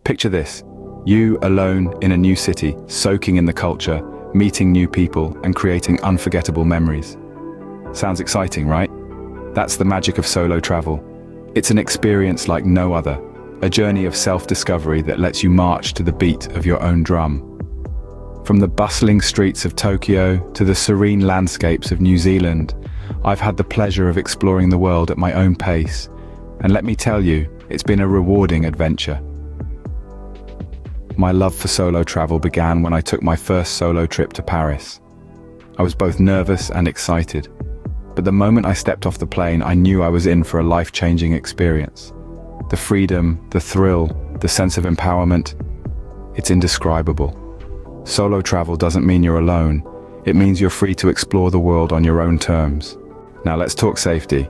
Picture this, you alone in a new city, soaking in the culture, meeting new people and creating unforgettable memories. Sounds exciting, right? That's the magic of solo travel. It's an experience like no other, a journey of self-discovery that lets you march to the beat of your own drum. From the bustling streets of Tokyo to the serene landscapes of New Zealand, I've had the pleasure of exploring the world at my own pace. And let me tell you, it's been a rewarding adventure. My love for solo travel began when I took my first solo trip to Paris. I was both nervous and excited, but the moment I stepped off the plane, I knew I was in for a life-changing experience. The freedom, the thrill, the sense of empowerment, it's indescribable. Solo travel doesn't mean you're alone. It means you're free to explore the world on your own terms. Now let's talk safety,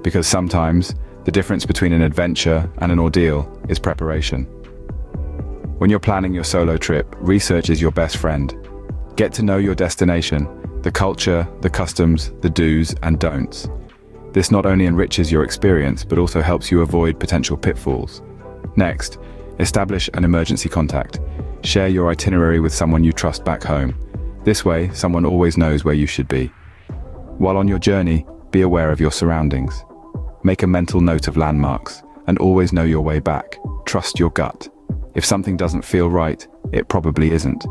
because sometimes the difference between an adventure and an ordeal is preparation. When you're planning your solo trip, research is your best friend. Get to know your destination, the culture, the customs, the do's and don'ts. This not only enriches your experience, but also helps you avoid potential pitfalls. Next, establish an emergency contact. Share your itinerary with someone you trust back home. This way, someone always knows where you should be. While on your journey, be aware of your surroundings. Make a mental note of landmarks, and always know your way back. Trust your gut. If something doesn't feel right, it probably isn't.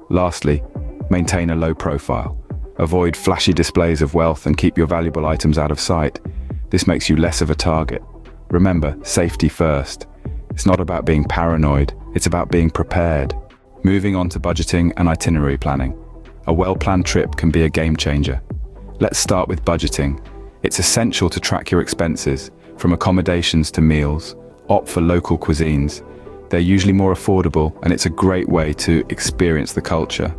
Lastly, maintain a low profile. Avoid flashy displays of wealth and keep your valuable items out of sight. This makes you less of a target. Remember, safety first. It's not about being paranoid, it's about being prepared. Moving on to budgeting and itinerary planning. A well-planned trip can be a game changer. Let's start with budgeting. It's essential to track your expenses, from accommodations to meals. Opt for local cuisines. They're usually more affordable, and it's a great way to experience the culture.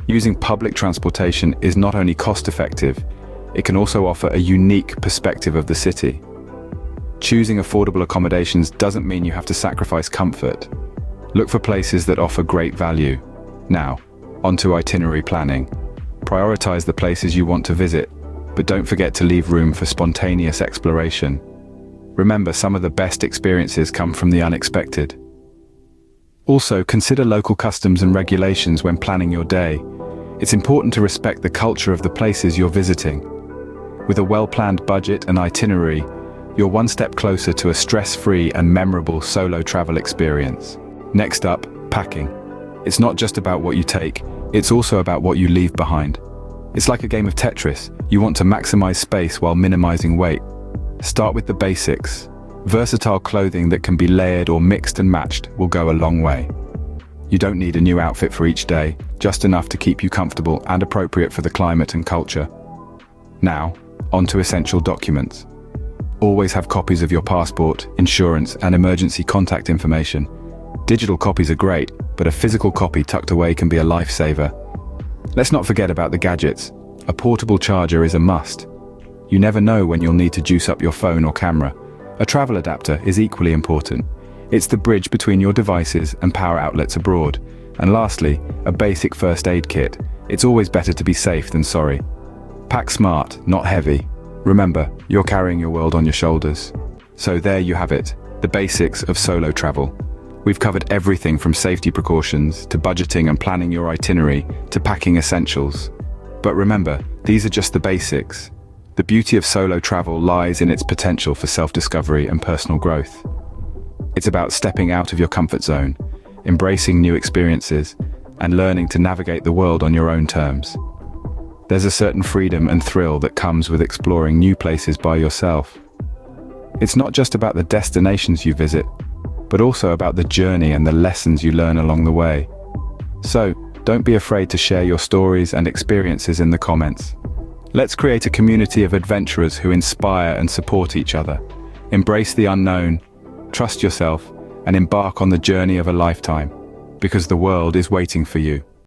Using public transportation is not only cost-effective, it can also offer a unique perspective of the city. Choosing affordable accommodations doesn't mean you have to sacrifice comfort. Look for places that offer great value. Now, onto itinerary planning. Prioritize the places you want to visit, but don't forget to leave room for spontaneous exploration. Remember, some of the best experiences come from the unexpected. Also, consider local customs and regulations when planning your day. It's important to respect the culture of the places you're visiting. With a well-planned budget and itinerary, you're one step closer to a stress-free and memorable solo travel experience. Next up, packing. It's not just about what you take, it's also about what you leave behind. It's like a game of Tetris. You want to maximize space while minimizing weight. Start with the basics. Versatile clothing that can be layered or mixed and matched will go a long way. You don't need a new outfit for each day, just enough to keep you comfortable and appropriate for the climate and culture. Now, onto essential documents. Always have copies of your passport, insurance, and emergency contact information. Digital copies are great, but a physical copy tucked away can be a lifesaver. Let's not forget about the gadgets. A portable charger is a must. You never know when you'll need to juice up your phone or camera. A travel adapter is equally important. It's the bridge between your devices and power outlets abroad. And lastly, a basic first aid kit. It's always better to be safe than sorry. Pack smart, not heavy. Remember, you're carrying your world on your shoulders. So there you have it, the basics of solo travel. We've covered everything from safety precautions to budgeting and planning your itinerary to packing essentials. But remember, these are just the basics. The beauty of solo travel lies in its potential for self-discovery and personal growth. It's about stepping out of your comfort zone, embracing new experiences, and learning to navigate the world on your own terms. There's a certain freedom and thrill that comes with exploring new places by yourself. It's not just about the destinations you visit, but also about the journey and the lessons you learn along the way. So, don't be afraid to share your stories and experiences in the comments. Let's create a community of adventurers who inspire and support each other. Embrace the unknown, trust yourself, and embark on the journey of a lifetime, because the world is waiting for you.